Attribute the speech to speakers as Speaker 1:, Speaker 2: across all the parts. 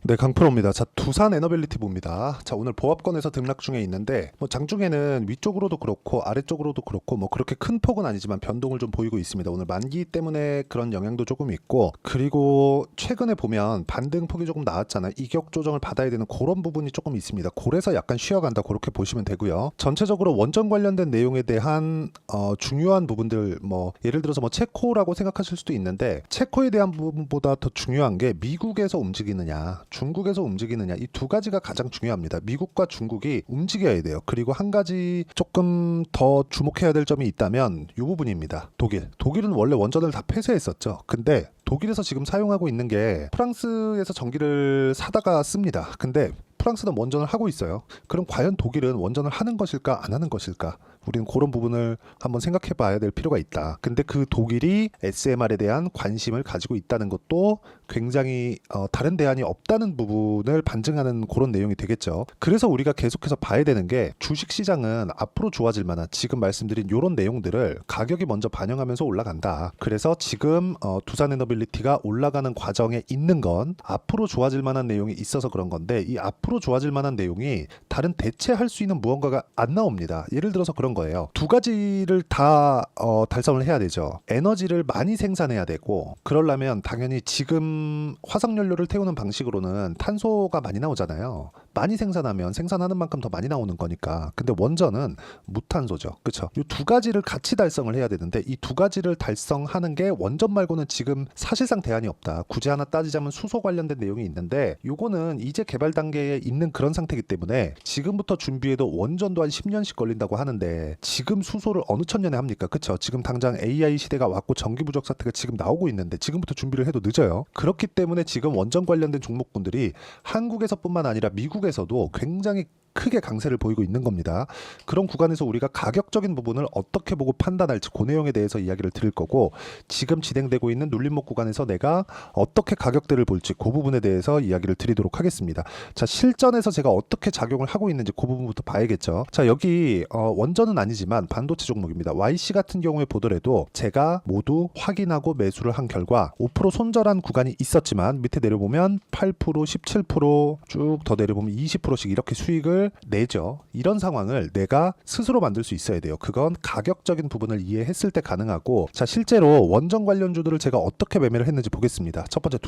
Speaker 1: 네, 강프로입니다. 자, 두산 에너빌리티 봅니다. 자, 오늘 보합권에서 등락 중에 있는데 장중에는 위쪽으로도 그렇고 아래쪽으로도 그렇고 그렇게 큰 폭은 아니지만 변동을 좀 보이고 있습니다. 오늘 만기 때문에 그런 영향도 조금 있고, 그리고 최근에 보면 반등 폭이 조금 나왔잖아요. 이격 조정을 받아야 되는 그런 부분이 조금 있습니다. 그래서 약간 쉬어간다, 그렇게 보시면 되고요. 전체적으로 원전 관련된 내용에 대한 중요한 부분들, 예를 들어서 체코라고 생각하실 수도 있는데, 체코에 대한 부분보다 더 중요한 게 미국에서 움직이느냐 중국에서 움직이느냐, 이 두 가지가 가장 중요합니다. 미국과 중국이 움직여야 돼요. 그리고 한 가지 조금 더 주목해야 될 점이 있다면 이 부분입니다. 독일은 원래 원전을 다 폐쇄했었죠. 근데 독일에서 지금 사용하고 있는 게 프랑스에서 전기를 사다가 씁니다. 근데 프랑스는 원전을 하고 있어요. 그럼 과연 독일은 원전을 하는 것일까 안 하는 것일까? 우리는 그런 부분을 한번 생각해 봐야 될 필요가 있다. 근데 그 독일이 SMR에 대한 관심을 가지고 있다는 것도 굉장히 다른 대안이 없다는 부분을 반증하는 그런 내용이 되겠죠. 그래서 우리가 계속해서 봐야 되는 게, 주식시장은 앞으로 좋아질 만한 지금 말씀드린 이런 내용들을 가격이 먼저 반영하면서 올라간다. 그래서 지금 두산에너빌리티가 올라가는 과정에 있는 건 앞으로 좋아질 만한 내용이 있어서 그런 건데, 이 앞으로 좋아질 만한 내용이 다른 대체할 수 있는 무언가가 안 나옵니다. 예를 들어서 그런 거예요. 두 가지를 다 달성을 해야 되죠. 에너지를 많이 생산해야 되고, 그러려면 당연히 지금 화석연료를 태우는 방식으로는 탄소가 많이 나오잖아요. 많이 생산하면 생산하는 만큼 더 많이 나오는 거니까. 근데 원전은 무탄소죠. 그렇죠? 이 두 가지를 같이 달성을 해야 되는데, 이 두 가지를 달성하는 게 원전 말고는 지금 사실상 대안이 없다. 굳이 하나 따지자면 수소 관련된 내용이 있는데, 요거는 이제 개발 단계에 있는 그런 상태이기 때문에 지금부터 준비해도 원전도 한 10년씩 걸린다고 하는데, 지금 수소를 어느 천년에 합니까? 그렇죠? 지금 당장 AI 시대가 왔고 전기 부족 사태가 지금 나오고 있는데 지금부터 준비를 해도 늦어요. 그렇기 때문에 지금 원전 관련된 종목군들이 한국에서뿐만 아니라 미국에서도 굉장히 크게 강세를 보이고 있는 겁니다. 그런 구간에서 우리가 가격적인 부분을 어떻게 보고 판단할지, 그 내용에 대해서 이야기를 드릴 거고, 지금 진행되고 있는 눌림목 구간에서 내가 어떻게 가격대를 볼지 그 부분에 대해서 이야기를 드리도록 하겠습니다. 자, 실전에서 제가 어떻게 작용을 하고 있는지 그 부분부터 봐야겠죠. 자, 여기 원전은 아니지만 반도체 종목입니다. YC 같은 경우에 보더라도 제가 모두 확인하고 매수를 한 결과 5% 손절한 구간이 있었지만, 밑에 내려보면 8%, 17%쭉 더 내려보면 20%씩 이렇게 수익을 내죠. 이런 상황을 내가 스스로 만들 수 있어야 돼요. 그건 가격적인 부분을 이해했을 때 가능하고, 자, 실제로 원전 관련주들을 제가 어떻게 매매를 했는지 보겠습니다. 첫 번째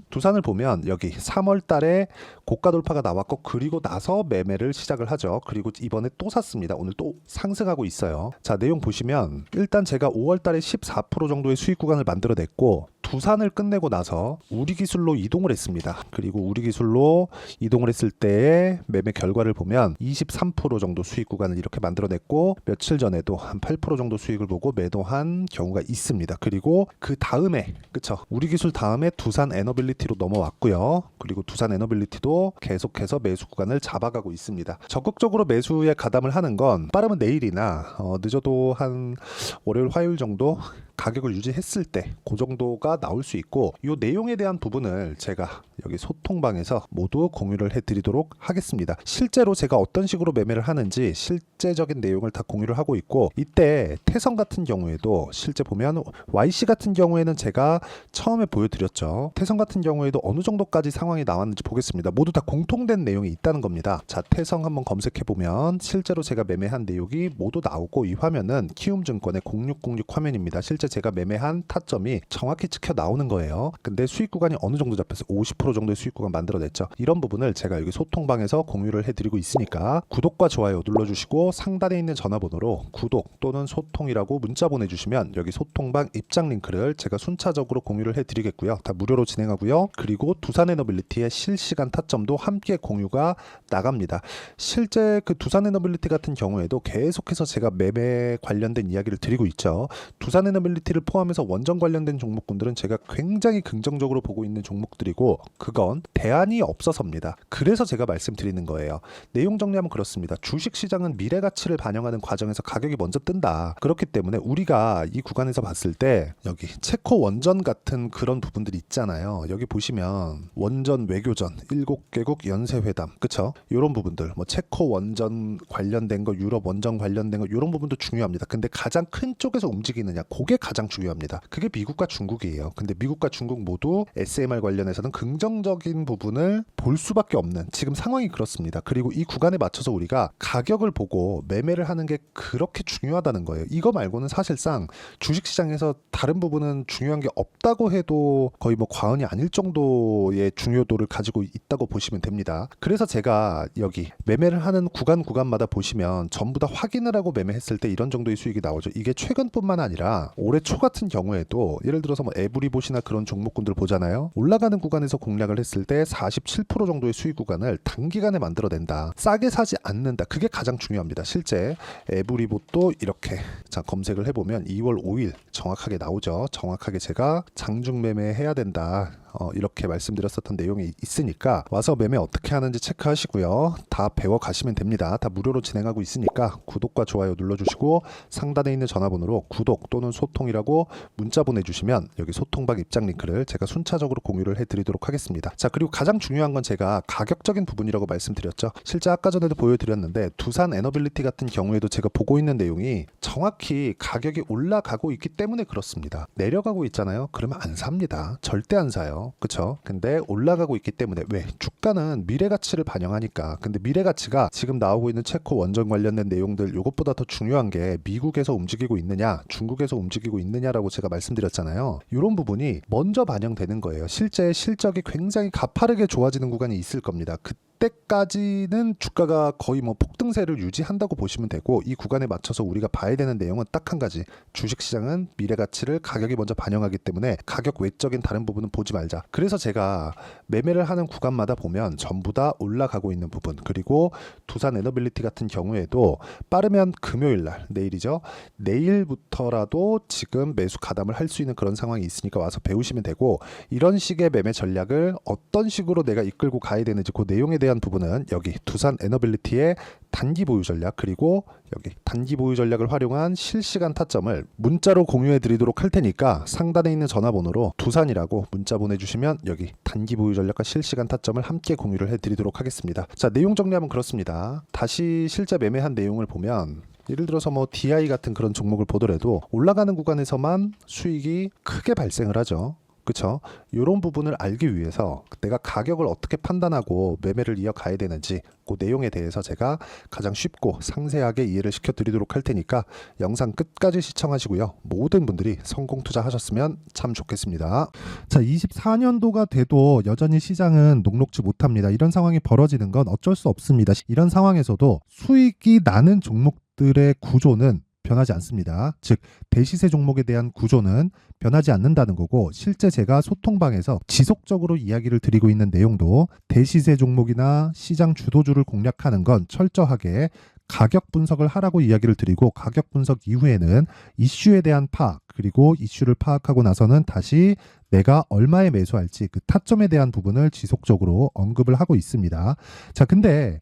Speaker 1: 두산을 보면 여기 3월 달에 고가 돌파가 나왔고, 그리고 나서 매매를 시작을 하죠. 그리고 이번에 또 샀습니다. 오늘 또 상승하고 있어요. 자, 내용 보시면 일단 제가 5월 달에 14% 정도의 수익 구간을 만들어냈고, 두산을 끝내고 나서 우리기술로 이동을 했습니다. 그리고 우리기술로 이동을 했을 때의 매매 결과를 보면 23% 정도 수익 구간을 이렇게 만들어냈고, 며칠 전에도 한 8% 정도 수익을 보고 매도한 경우가 있습니다. 그리고 그 다음에, 그쵸, 우리기술 다음에 두산 에너빌리티로 넘어왔고요. 그리고 두산 에너빌리티도 계속해서 매수 구간을 잡아가고 있습니다. 적극적으로 매수에 가담을 하는 건 빠르면 내일이나 늦어도 한 월요일 화요일 정도 가격을 유지했을 때 그 정도가 나올 수 있고, 이 내용에 대한 부분을 제가 여기 소통방에서 모두 공유를 해드리도록 하겠습니다. 실제로 제가 어떤 식으로 매매를 하는지 실제적인 내용을 다 공유를 하고 있고, 이때 태성 같은 경우에도 실제 보면 YC 같은 경우에는 제가 처음에 보여드렸죠. 태성 같은 경우에도 어느 정도까지 상황이 나왔는지 보겠습니다. 모두 다 공통된 내용이 있다는 겁니다. 자, 태성 한번 검색해보면 실제로 제가 매매한 내용이 모두 나오고, 이 화면은 키움증권의 0606 화면입니다. 실제 제가 매매한 타점이 정확히 찍혀 나오는 거예요. 근데 수익 구간이 어느 정도 잡혔어요? 50% 정도의 수익 구간 만들어냈죠. 이런 부분을 제가 여기 소통방에서 공유를 해드리고 있으니까 구독과 좋아요 눌러주시고, 상단에 있는 전화번호로 구독 또는 소통이라고 문자 보내주시면 여기 소통방 입장 링크를 제가 순차적으로 공유를 해드리겠고요. 다 무료로 진행하고요. 그리고 두산에너빌리티의 실시간 타점도 함께 공유가 나갑니다. 실제 그 두산에너빌리티 같은 경우에도 계속해서 제가 매매 관련된 이야기를 드리고 있죠. 두산에너빌리티를 포함해서 원전 관련된 종목군들은 제가 굉장히 긍정적으로 보고 있는 종목들이고, 그건 대안이 없어서입니다. 그래서 제가 말씀드리는 거예요. 내용 정리하면 그렇습니다. 주식시장은 미래가치를 반영하는 과정에서 가격이 먼저 뜬다. 그렇기 때문에 우리가 이 구간에서 봤을 때 여기 체코 원전 같은 그런 부분들이 있잖아요. 여기 보시면 원전 외교전 7개국 연쇄회담, 그쵸? 이런 부분들, 체코 원전 관련된 거, 유럽 원전 관련된 거, 이런 부분도 중요합니다. 근데 가장 큰 쪽에서 움직이느냐, 그게 가장 중요합니다. 그게 미국과 중국이에요. 근데 미국과 중국 모두 SMR 관련해서는 긍정적인 부분을 볼 수밖에 없는 지금 상황이 그렇습니다. 그리고 이 구간에 맞춰서 우리가 가격을 보고 매매를 하는 게 그렇게 중요하다는 거예요. 이거 말고는 사실상 주식시장에서 다른 부분은 중요한 게 없다고 해도 거의 뭐 과언이 아닐 정도의 중요도를 가지고 있다고 보시면 됩니다. 그래서 제가 여기 매매를 하는 구간마다 보시면 전부 다 확인을 하고 매매했을 때 이런 정도의 수익이 나오죠. 이게 최근뿐만 아니라 올해 초 같은 경우에도 예를 들어서 뭐 에브리봇이나 그런 종목군들 보잖아요. 올라가는 구간에서 공략을 했을 때 47% 정도의 수익 구간을 단기간에 만들어낸다. 싸게 사지 않는다. 그게 가장 중요합니다. 실제 에브리봇도 이렇게 자 검색을 해보면 2월 5일 정확하게 나오죠. 정확하게 제가 장중 매매해야 된다. 이렇게 말씀드렸었던 내용이 있으니까 와서 매매 어떻게 하는지 체크하시고요. 다 배워 가시면 됩니다. 다 무료로 진행하고 있으니까 구독과 좋아요 눌러주시고 상단에 있는 전화번호로 구독 또는 소통이라고 문자 보내주시면 여기 소통방 입장 링크를 제가 순차적으로 공유를 해드리도록 하겠습니다. 자, 그리고 가장 중요한 건 제가 가격적인 부분이라고 말씀드렸죠. 실제 아까 전에도 보여드렸는데 두산 에너빌리티 같은 경우에도 제가 보고 있는 내용이 정확히 가격이 올라가고 있기 때문에 그렇습니다. 내려가고 있잖아요. 그러면 안 삽니다. 절대 안 사요. 그쵸? 근데 올라가고 있기 때문에 왜? 주가는 미래 가치를 반영하니까. 근데 미래 가치가 지금 나오고 있는 체코 원전 관련된 내용들 이것보다 더 중요한 게 미국에서 움직이고 있느냐 중국에서 움직이고 있느냐라고 제가 말씀드렸잖아요. 이런 부분이 먼저 반영되는 거예요. 실제 실적이 굉장히 가파르게 좋아지는 구간이 있을 겁니다. 그때까지는 주가가 거의 뭐 폭등세를 유지한다고 보시면 되고 이 구간에 맞춰서 우리가 봐야 되는 내용은 딱 한 가지. 주식시장은 미래 가치를 가격이 먼저 반영하기 때문에 가격 외적인 다른 부분은 보지 말자. 그래서 제가 매매를 하는 구간마다 보면 전부 다 올라가고 있는 부분 그리고 두산 에너빌리티 같은 경우에도 빠르면 금요일날 내일이죠. 내일부터라도 지금 매수 가담을 할 수 있는 그런 상황이 있으니까 와서 배우시면 되고 이런 식의 매매 전략을 어떤 식으로 내가 이끌고 가야 되는지 그 내용에 대한 부분은 여기 두산 에너빌리티의 단기 보유 전략 그리고 여기 단기 보유 전략을 활용한 실시간 타점을 문자로 공유해 드리도록 할 테니까 상단에 있는 전화번호로 두산이라고 문자 보내주시면 여기 단기 보유 전략과 실시간 타점을 함께 공유를 해 드리도록 하겠습니다. 자, 내용 정리하면 그렇습니다. 다시 실제 매매한 내용을 보면 예를 들어서 뭐 DI 같은 그런 종목을 보더라도 올라가는 구간에서만 수익이 크게 발생을 하죠. 그쵸? 이런 부분을 알기 위해서 내가 가격을 어떻게 판단하고 매매를 이어가야 되는지 그 내용에 대해서 제가 가장 쉽고 상세하게 이해를 시켜드리도록 할 테니까 영상 끝까지 시청하시고요. 모든 분들이 성공 투자하셨으면 참 좋겠습니다. 자, 24년도가 돼도 여전히 시장은 녹록지 못합니다. 이런 상황이 벌어지는 건 어쩔 수 없습니다. 이런 상황에서도 수익이 나는 종목들의 구조는 변하지 않습니다. 즉 대시세 종목에 대한 구조는 변하지 않는다는 거고 실제 제가 소통방에서 지속적으로 이야기를 드리고 있는 내용도 대시세 종목이나 시장 주도주를 공략하는 건 철저하게 가격 분석을 하라고 이야기를 드리고 가격 분석 이후에는 이슈에 대한 파악 그리고 이슈를 파악하고 나서는 다시 내가 얼마에 매수할지 그 타점에 대한 부분을 지속적으로 언급을 하고 있습니다. 자, 근데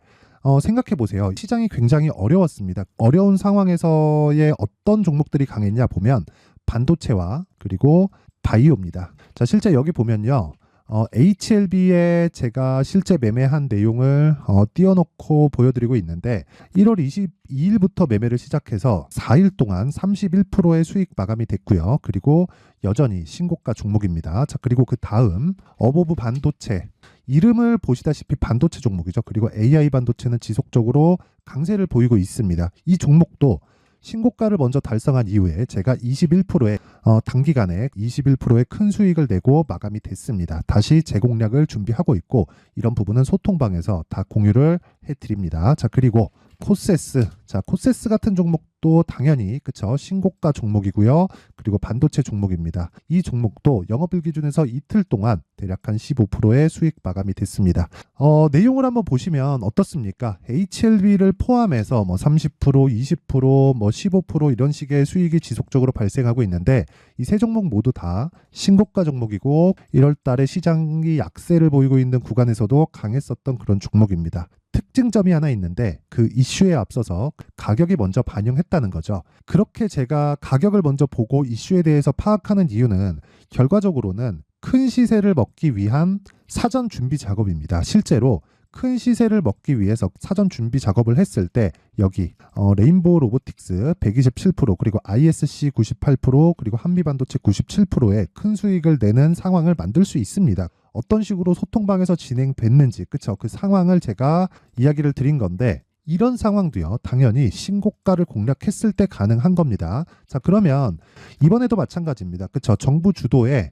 Speaker 1: 생각해 보세요. 시장이 굉장히 어려웠습니다. 어려운 상황에서의 어떤 종목들이 강했냐 보면 반도체와 그리고 바이오입니다. 자, 실제 여기 보면요. HLB에 제가 실제 매매한 내용을 띄워놓고 보여드리고 있는데 1월 22일부터 매매를 시작해서 4일 동안 31%의 수익 마감이 됐고요. 그리고 여전히 신고가 종목입니다. 자, 그리고 그 다음 어보브 반도체 이름을 보시다시피 반도체 종목이죠. 그리고 AI 반도체는 지속적으로 강세를 보이고 있습니다. 이 종목도 신고가를 먼저 달성한 이후에 제가 21%의 단기간에 21%의 큰 수익을 내고 마감이 됐습니다. 다시 재공략을 준비하고 있고 이런 부분은 소통방에서 다 공유를 해드립니다. 자, 그리고 코세스. 자, 코세스 같은 종목도 당연히 그쵸 신고가 종목이고요. 그리고 반도체 종목입니다. 이 종목도 영업일 기준에서 이틀 동안 대략 한 15%의 수익 마감이 됐습니다. 내용을 한번 보시면 어떻습니까? HLB를 포함해서 뭐 30%, 20%, 뭐 15% 이런 식의 수익이 지속적으로 발생하고 있는데 이 세 종목 모두 다 신고가 종목이고 1월 달에 시장이 약세를 보이고 있는 구간에서도 강했었던 그런 종목입니다. 특징점이 하나 있는데 그 이슈에 앞서서 가격이 먼저 반영했다는 거죠. 그렇게 제가 가격을 먼저 보고 이슈에 대해서 파악하는 이유는 결과적으로는 큰 시세를 먹기 위한 사전 준비 작업입니다. 실제로 큰 시세를 먹기 위해서 사전 준비 작업을 했을 때 여기 레인보우 로보틱스 127% 그리고 ISC 98% 그리고 한미반도체 97%의 큰 수익을 내는 상황을 만들 수 있습니다. 어떤 식으로 소통방에서 진행됐는지 그쵸? 그 상황을 제가 이야기를 드린 건데 이런 상황도요 당연히 신고가를 공략했을 때 가능한 겁니다. 자 그러면 이번에도 마찬가지입니다. 그쵸? 정부 주도의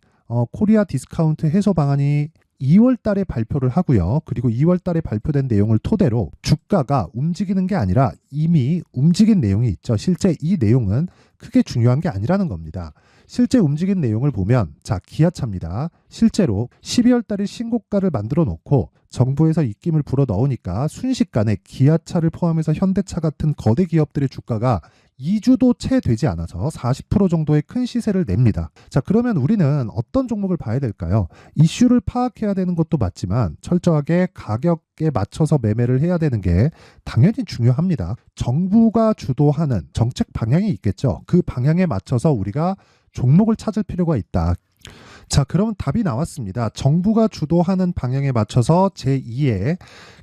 Speaker 1: 코리아 디스카운트 해소 방안이 2월 달에 발표를 하고요. 그리고 2월 달에 발표된 내용을 토대로 주가가 움직이는 게 아니라 이미 움직인 내용이 있죠. 실제 이 내용은 크게 중요한 게 아니라는 겁니다. 실제 움직인 내용을 보면 자 기아차입니다. 실제로 12월 달에 신고가를 만들어 놓고 정부에서 입김을 불어 넣으니까 순식간에 기아차를 포함해서 현대차 같은 거대 기업들의 주가가 2주도 채 되지 않아서 40% 정도의 큰 시세를 냅니다. 자 그러면 우리는 어떤 종목을 봐야 될까요? 이슈를 파악해야 되는 것도 맞지만 철저하게 가격에 맞춰서 매매를 해야 되는 게 당연히 중요합니다. 정부가 주도하는 정책 방향이 있겠죠. 그 방향에 맞춰서 우리가 종목을 찾을 필요가 있다. 자 그러면 답이 나왔습니다. 정부가 주도하는 방향에 맞춰서 제2의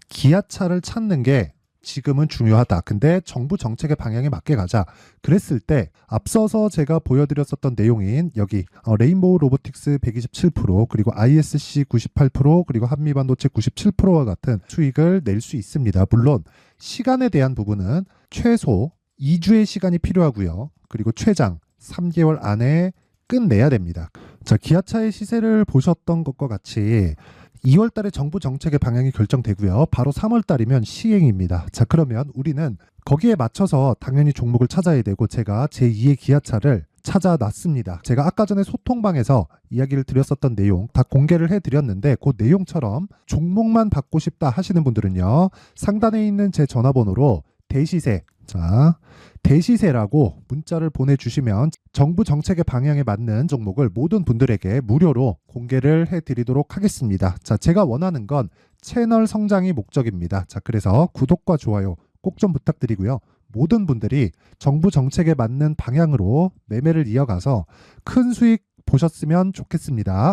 Speaker 1: 기아차를 찾는 게 지금은 중요하다. 근데 정부 정책의 방향에 맞게 가자. 그랬을 때 앞서서 제가 보여드렸었던 내용인 여기 레인보우 로보틱스 127% 그리고 ISC 98% 그리고 한미반도체 97%와 같은 수익을 낼 수 있습니다. 물론 시간에 대한 부분은 최소 2주의 시간이 필요하고요. 그리고 최장 3개월 안에 끝내야 됩니다. 자, 기아차의 시세를 보셨던 것과 같이 2월 달에 정부 정책의 방향이 결정되고요. 바로 3월 달이면 시행입니다. 자, 그러면 우리는 거기에 맞춰서 당연히 종목을 찾아야 되고 제가 제2의 기아차를 찾아놨습니다. 제가 아까 전에 소통방에서 이야기를 드렸었던 내용 다 공개를 해드렸는데 그 내용처럼 종목만 받고 싶다 하시는 분들은요. 상단에 있는 제 전화번호로 대시세 자 대시세라고 문자를 보내주시면 정부 정책의 방향에 맞는 종목을 모든 분들에게 무료로 공개를 해드리도록 하겠습니다. 자, 제가 원하는 건 채널 성장이 목적입니다. 자, 그래서 구독과 좋아요 꼭 좀 부탁드리고요. 모든 분들이 정부 정책에 맞는 방향으로 매매를 이어가서 큰 수익 보셨으면 좋겠습니다.